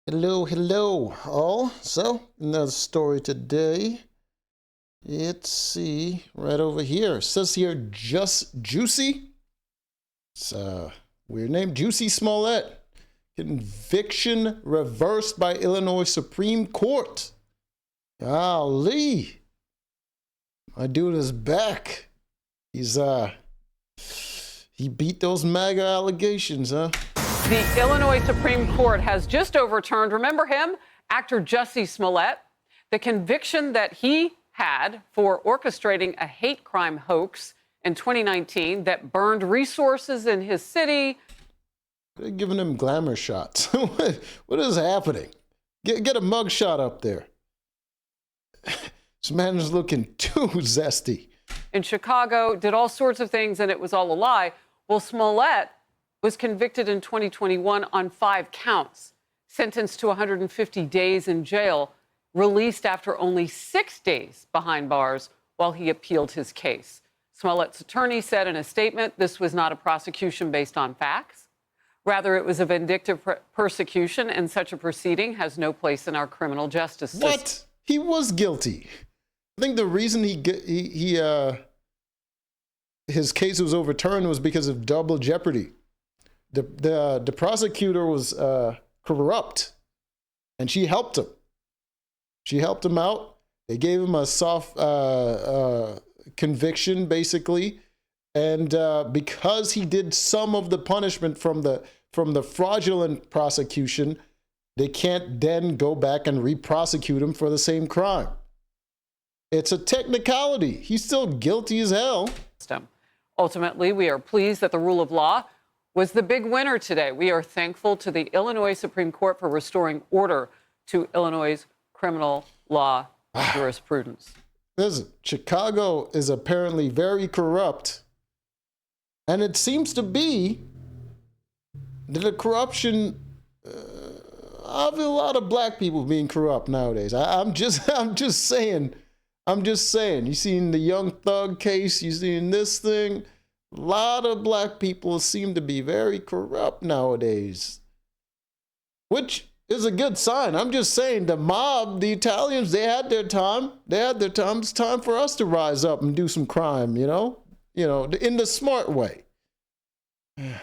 Hello, all. So, another story today. Let's see, right over here. It says here, Jussie. It's a weird name. Jussie Smollett. Conviction reversed by Illinois Supreme Court. Golly. My dude is back. He beat those MAGA allegations, huh? The Illinois Supreme Court has just overturned, remember him, actor Jussie Smollett, the conviction that he had for orchestrating a hate crime hoax in 2019 that burned resources in his city. They're giving him glamour shots. What is happening? Get a mug shot up there. This man is looking too zesty. In Chicago, did all sorts of things, and it was all a lie. Well, Smollett was convicted in 2021 on 5 counts, sentenced to 150 days in jail, released after only 6 days behind bars while he appealed his case. Smollett's attorney said in a statement this was not a prosecution based on facts. Rather, it was a vindictive persecution, and such a proceeding has no place in our criminal justice system. What? He was guilty. I think the reason his case was overturned was because of double jeopardy. The prosecutor was corrupt, and she helped him. She helped him out. They gave him a soft conviction, basically, and because he did some of the punishment from the fraudulent prosecution, they can't then go back and re-prosecute him for the same crime. It's a technicality. He's still guilty as hell. Ultimately, we are pleased that the rule of law was the big winner today. We are thankful to the Illinois Supreme Court for restoring order to Illinois' criminal law jurisprudence. Listen, Chicago is apparently very corrupt, and it seems to be that the corruption of a lot of black people being corrupt nowadays. I'm just saying. You seen the Young Thug case? You seen this thing? A lot of black people seem to be very corrupt nowadays, which is a good sign. I'm just saying, the mob, the Italians, they had their time. It's time for us to rise up and do some crime, you know, in the smart way. I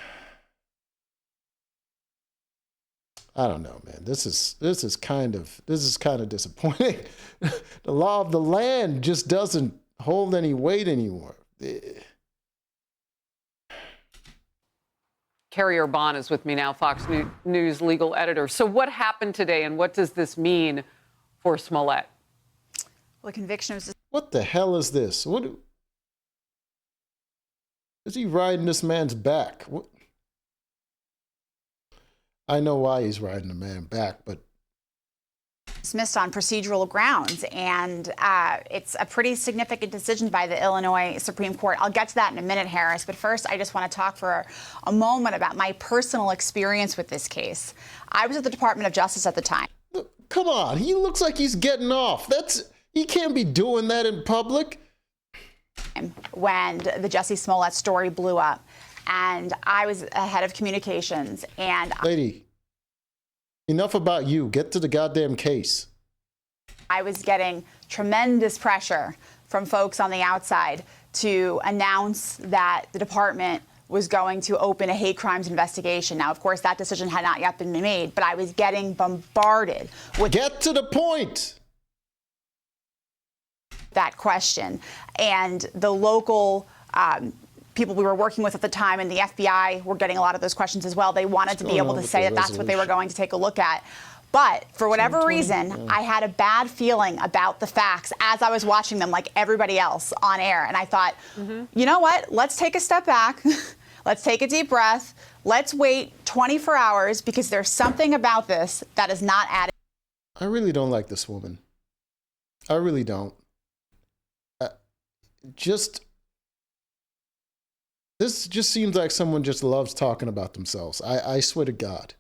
don't know, man. This is kind of disappointing. The law of the land just doesn't hold any weight anymore. Carrie Urbahn is with me now, Fox News legal editor. So what happened today, and what does this mean for Smollett? Well, the conviction was... What the hell is this? Is he riding this man's back? What? I know why he's riding the man back, but... dismissed on procedural grounds, and it's a pretty significant decision by the Illinois Supreme Court. I'll get to that in a minute, Harris, but first I just want to talk for a moment about my personal experience with this case. I was at the Department of Justice at the time. Come on, he looks like he's getting off. He can't be doing that in public. When the Jussie Smollett story blew up, and I was head of communications, and... Lady, enough about you. Get to the goddamn case. I was getting tremendous pressure from folks on the outside to announce that the department was going to open a hate crimes investigation. Now, of course, that decision had not yet been made, but I was getting bombarded with... Get to the point! ...that question. And the local... people we were working with at the time and the FBI were getting a lot of those questions as well. They wanted to be able to say that that's what they were going to take a look at. But for whatever reason, I had a bad feeling about the facts as I was watching them like everybody else on air. And I thought, you know what? Let's take a step back. Let's take a deep breath. Let's wait 24 hours because there's something about this that is not adding. I really don't like this woman. I really don't. This just seems like someone just loves talking about themselves. I swear to God.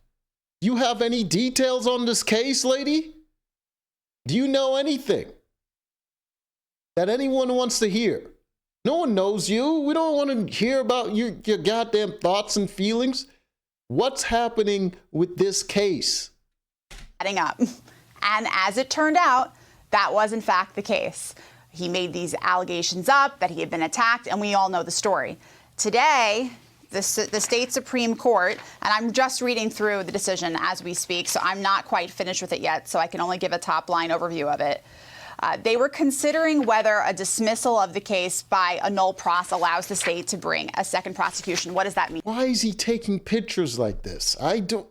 You have any details on this case, lady? Do you know anything that anyone wants to hear? No one knows you. We don't want to hear about your goddamn thoughts and feelings. What's happening with this case? adding up. And as it turned out, that was in fact the case. He made these allegations up that he had been attacked, and we all know the story. Today, the state Supreme Court, and I'm just reading through the decision as we speak, so I'm not quite finished with it yet, so I can only give a top-line overview of it. They were considering whether a dismissal of the case by a null pros allows the state to bring a second prosecution. What does that mean? Why is he taking pictures like this? I don't...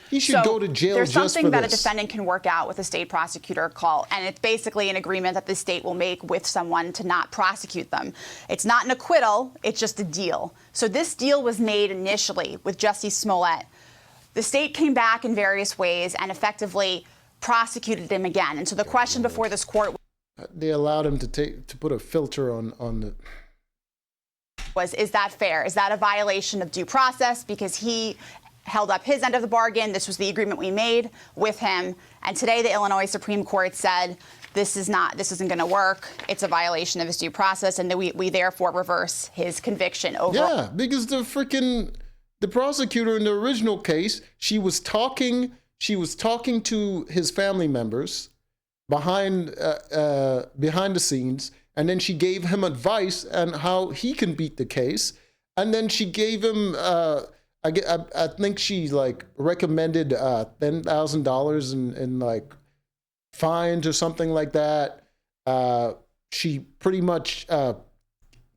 He should go to jail just for this. There's something that a defendant can work out with a state prosecutor call, and it's basically an agreement that the state will make with someone to not prosecute them. It's not an acquittal, it's just a deal. So this deal was made initially with Jussie Smollett. The state came back in various ways and effectively prosecuted him again. And so the question before this court... They allowed him to put a filter on the... was, is that fair? Is that a violation of due process? Because he held up his end of the bargain. This was the agreement we made with him. And today the Illinois Supreme Court said this isn't going to work. It's a violation of his due process, and we therefore reverse his conviction over. Yeah, because the prosecutor in the original case, she was talking to his family members behind the scenes, and then she gave him advice on how he can beat the case, and then she gave him I think she like recommended $10,000 in like fines or something like that. She pretty much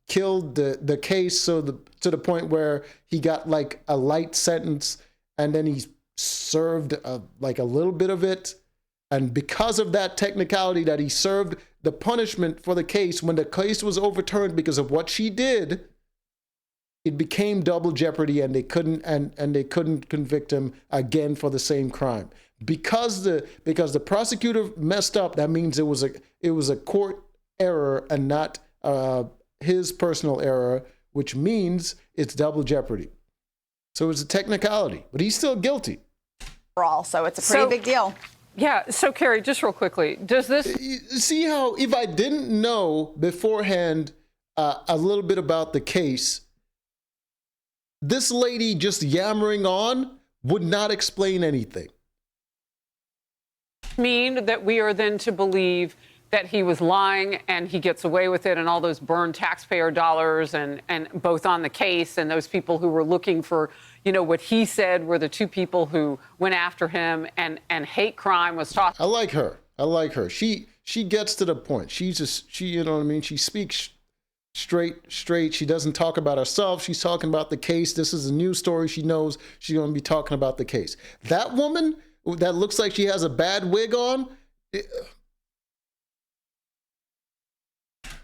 killed the case to the point where he got like a light sentence, and then he served like a little bit of it. And because of that technicality that he served the punishment for the case, when the case was overturned because of what she did, it became double jeopardy, and they couldn't convict him again for the same crime. Because the prosecutor messed up, that means it was a court error and not his personal error, which means it's double jeopardy. So it's a technicality, but he's still guilty. So it's a pretty big deal. Yeah. So, Carrie, just real quickly, does this... See how if I didn't know beforehand a little bit about the case, this lady just yammering on would not explain anything. Mean that we are then to believe that he was lying and he gets away with it, and all those burned taxpayer dollars and both on the case, and those people who were looking for, what he said were the two people who went after him, and hate crime was tossed. I like her. She gets to the point. She you know what I mean? She speaks straight. She doesn't talk about herself. She's talking about the case. This is a news story. She knows she's going to be talking about the case. That woman that looks like she has a bad wig on,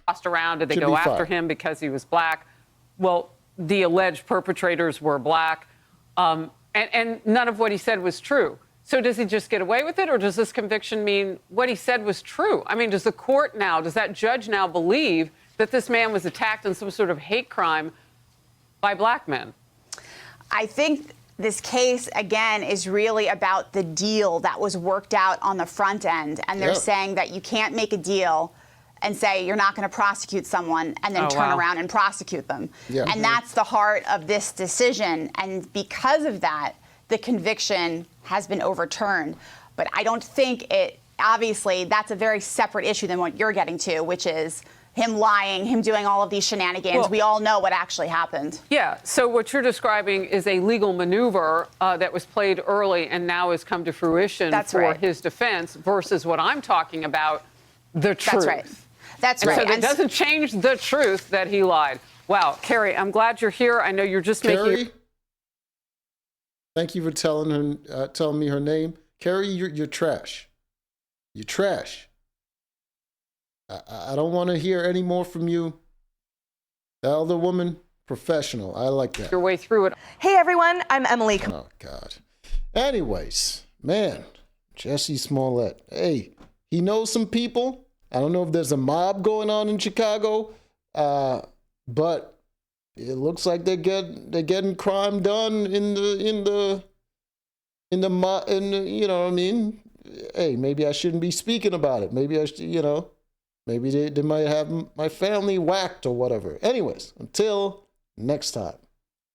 tossed around. Did they go after him because he was black? Well, the alleged perpetrators were black, and none of what he said was true. So does he just get away with it, or does this conviction mean what he said was true? I mean, does that judge now believe that this man was attacked in some sort of hate crime by black men? I think this case, again, is really about the deal that was worked out on the front end. And they're saying that you can't make a deal and say you're not going to prosecute someone and then turn around and prosecute them. Yeah. And that's the heart of this decision. And because of that, the conviction has been overturned. But I don't think obviously, that's a very separate issue than what you're getting to, which is him lying, him doing all of these shenanigans. Well, we all know what actually happened. Yeah. So what you're describing is a legal maneuver that was played early and now has come to fruition for his defense, versus what I'm talking about, the truth. That's right. That's right. So that doesn't change the truth that he lied. Wow. Carrie, I'm glad you're here. I know you're just Carrie, thank you for telling me her name. Carrie, you're trash. You're trash. I don't want to hear any more from you. The other woman, professional. I like that. Your way through it. Hey, everyone. I'm Emily. Oh, God. Anyways, man, Jussie Smollett. Hey, he knows some people. I don't know if there's a mob going on in Chicago, but it looks like they're getting crime done in the you know what I mean? Hey, maybe I shouldn't be speaking about it. Maybe maybe they might have my family whacked or whatever. Anyways, until next time.